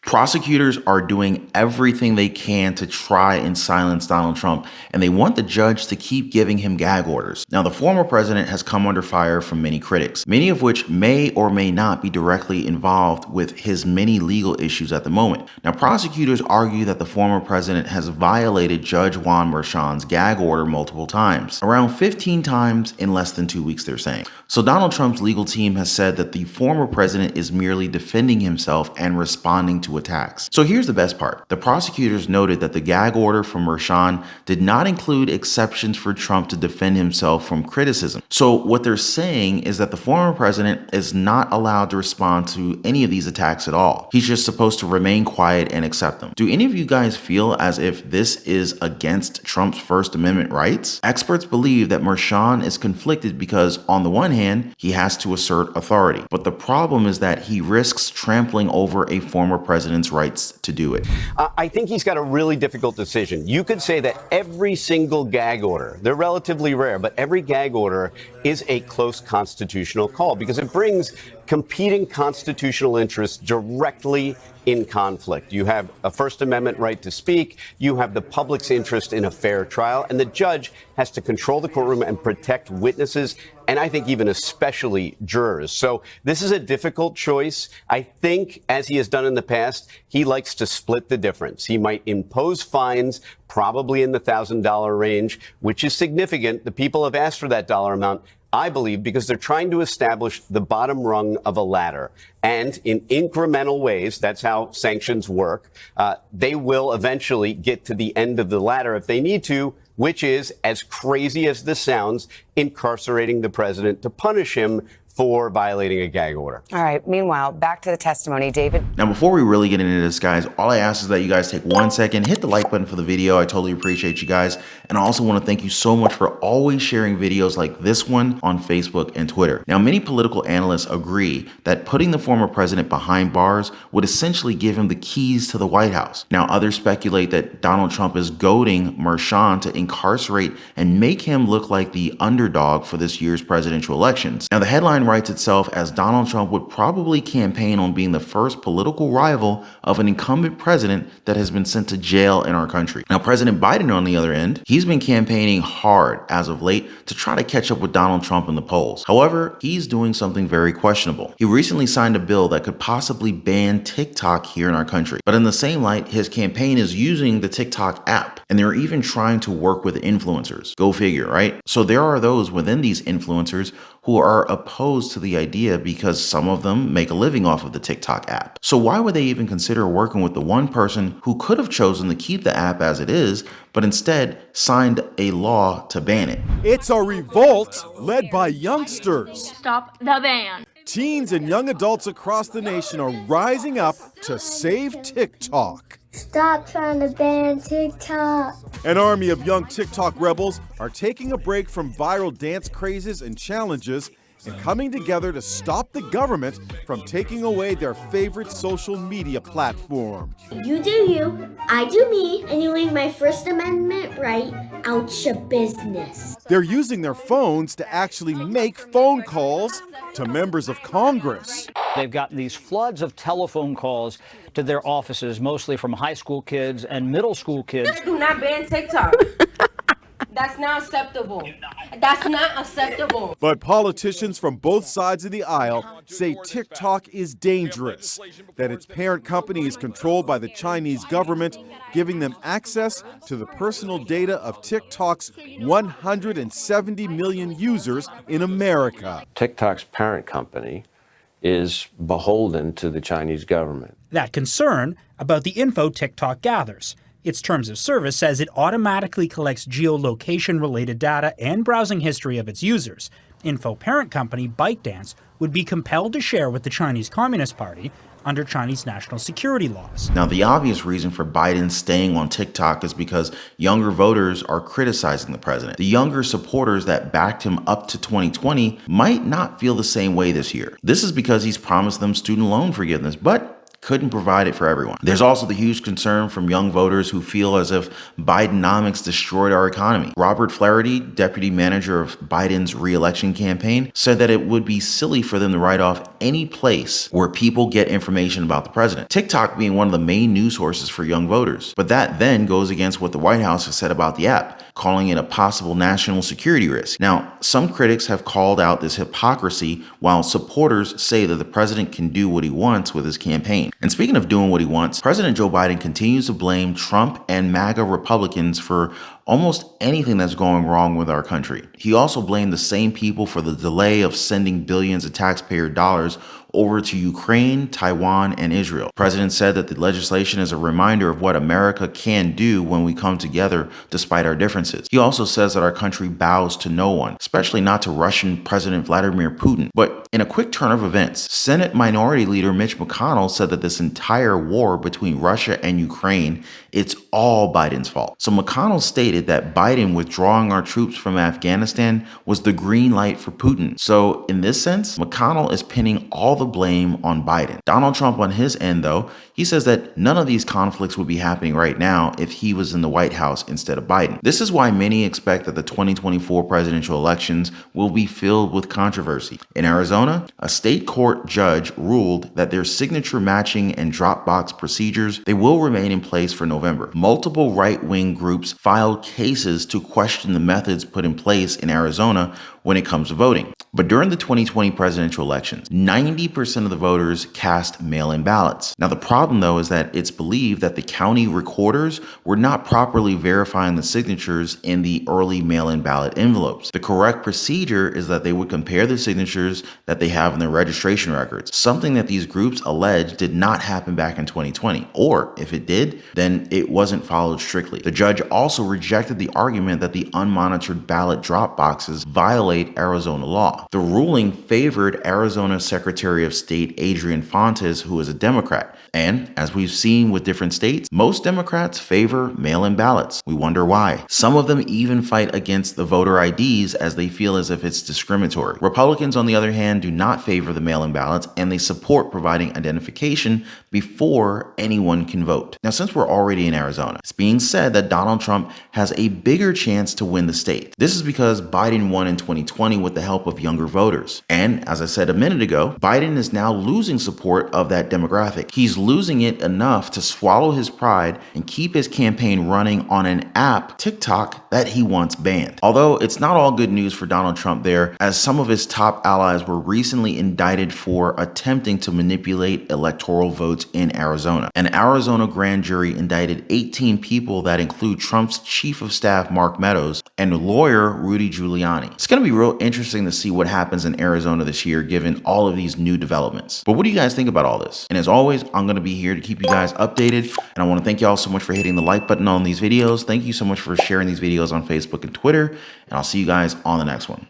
Prosecutors are doing everything they can to try and silence Donald Trump, and they want the judge to keep giving him gag orders. Now, the former president has come under fire from many critics, many of which may or may not be directly involved with his many legal issues at the moment. Now, prosecutors argue that the former president has violated Judge Juan Merchan's gag order multiple times, around 15 times in less than 2 weeks, they're saying. So Donald Trump's legal team has said that the former president is merely defending himself and responding to attacks. So here's the best part. The prosecutors noted that the gag order from Merchan did not include exceptions for Trump to defend himself from criticism. So what they're saying is that the former president is not allowed to respond to any of these attacks at all. He's just supposed to remain quiet and accept them. Do any of you guys feel as if this is against Trump's First Amendment rights? Experts believe that Merchan is conflicted because on the one hand, he has to assert authority. But the problem is that he risks trampling over a former president's rights to do it. I think he's got a really difficult decision. You could say that every single gag order, they're relatively rare, but every gag order is a close constitutional call because it brings competing constitutional interests directly in conflict. You have a First Amendment right to speak, you have the public's interest in a fair trial, and the judge has to control the courtroom and protect witnesses, and I think even especially jurors. So this is a difficult choice. I think, as he has done in the past, he likes to split the difference. He might impose fines, probably in the $1,000 range, which is significant. The people have asked for that dollar amount, I believe, because they're trying to establish the bottom rung of a ladder. And in incremental ways, that's how sanctions work, they will eventually get to the end of the ladder if they need to, which is, as crazy as this sounds, incarcerating the president to punish him for violating a gag order. All right. Meanwhile, back to the testimony, David. Now, before we really get into this, guys, all I ask is that you guys take 1 second, hit the like button for the video. I totally appreciate you guys. And I also want to thank you so much for always sharing videos like this one on Facebook and Twitter. Now, many political analysts agree that putting the former president behind bars would essentially give him the keys to the White House. Now, others speculate that Donald Trump is goading Merchan to incarcerate and make him look like the underdog for this year's presidential elections. Now, the headline writes itself as Donald Trump would probably campaign on being the first political rival of an incumbent president that has been sent to jail in our country. Now, President Biden, on the other end, he's been campaigning hard as of late to try to catch up with Donald Trump in the polls. However, he's doing something very questionable. He recently signed a bill that could possibly ban TikTok here in our country. But in the same light, his campaign is using the TikTok app, and they're even trying to work with influencers. Go figure, right? So there are those within these influencers who are opposed to the idea because some of them make a living off of the TikTok app. So why would they even consider working with the one person who could have chosen to keep the app as it is, but instead signed a law to ban it? It's a revolt led by youngsters. Stop the ban. Teens and young adults across the nation are rising up to save TikTok. Stop trying to ban TikTok. An army of young TikTok rebels are taking a break from viral dance crazes and challenges and coming together to stop the government from taking away their favorite social media platform. You do you, I do me, and you leave my First Amendment right out your business. They're using their phones to actually make phone calls to members of Congress. They've gotten these floods of telephone calls to their offices, mostly from high school kids and middle school kids. Do not ban TikTok. That's not acceptable. That's not acceptable. But politicians from both sides of the aisle say TikTok is dangerous, that its parent company is controlled by the Chinese government, giving them access to the personal data of TikTok's 170 million users in America. TikTok's parent company is beholden to the Chinese government. That concern about the info TikTok gathers. Its terms of service says it automatically collects geolocation-related data and browsing history of its users. Info parent company ByteDance would be compelled to share with the Chinese Communist Party under Chinese national security laws. Now, the obvious reason for Biden staying on TikTok is because younger voters are criticizing the president. The younger supporters that backed him up to 2020 might not feel the same way this year. This is because he's promised them student loan forgiveness, but couldn't provide it for everyone. There's also the huge concern from young voters who feel as if Bidenomics destroyed our economy. Robert Flaherty, deputy manager of Biden's re-election campaign, said that it would be silly for them to write off any place where people get information about the president. TikTok being one of the main news sources for young voters. But that then goes against what the White House has said about the app, calling it a possible national security risk. Now, some critics have called out this hypocrisy, while supporters say that the president can do what he wants with his campaign. And speaking of doing what he wants, President Joe Biden continues to blame Trump and MAGA Republicans for almost anything that's going wrong with our country. He also blamed the same people for the delay of sending billions of taxpayer dollars over to Ukraine, Taiwan, and Israel. The president said that the legislation is a reminder of what America can do when we come together despite our differences. He also says that our country bows to no one, especially not to Russian President Vladimir Putin. But in a quick turn of events, Senate Minority Leader Mitch McConnell said that this entire war between Russia and Ukraine, it's all Biden's fault. So McConnell stated that Biden withdrawing our troops from Afghanistan was the green light for Putin. So in this sense, McConnell is pinning all the blame on Biden. Donald Trump on his end, though, he says that none of these conflicts would be happening right now if he was in the White House instead of Biden. This is why many expect that the 2024 presidential elections will be filled with controversy. In Arizona, a state court judge ruled that their signature matching and Dropbox procedures, they will remain in place for November. Multiple right-wing groups filed cases to question the methods put in place in Arizona when it comes to voting. But during the 2020 presidential elections, 90% of the voters cast mail-in ballots. Now, the problem, though, is that it's believed that the county recorders were not properly verifying the signatures in the early mail-in ballot envelopes. The correct procedure is that they would compare the signatures that they have in their registration records, something that these groups allege did not happen back in 2020. Or if it did, then it wasn't followed strictly. The judge also rejected the argument that the unmonitored ballot drop boxes violate Arizona law. The ruling favored Arizona Secretary of State Adrian Fontes, who is a Democrat. And as we've seen with different states, most Democrats favor mail-in ballots. We wonder why. Some of them even fight against the voter IDs as they feel as if it's discriminatory. Republicans, on the other hand, do not favor the mail-in ballots, and they support providing identification before anyone can vote. Now, since we're already in Arizona, it's being said that Donald Trump has a bigger chance to win the state. This is because Biden won in 2020 with the help of younger voters. And as I said a minute ago, Biden is now losing support of that demographic. He's losing it enough to swallow his pride and keep his campaign running on an app, TikTok, that he once banned. Although it's not all good news for Donald Trump there, as some of his top allies were recently indicted for attempting to manipulate electoral votes in Arizona. An Arizona grand jury indicted 18 people that include Trump's chief of staff, Mark Meadows, and lawyer Rudy Giuliani. It's going to be real interesting to see what happens in Arizona this year, given all of these new developments. But what do you guys think about all this? And as always, I'm going to be here to keep you guys updated. And I want to thank you all so much for hitting the like button on these videos. Thank you so much for sharing these videos on Facebook and Twitter. And I'll see you guys on the next one.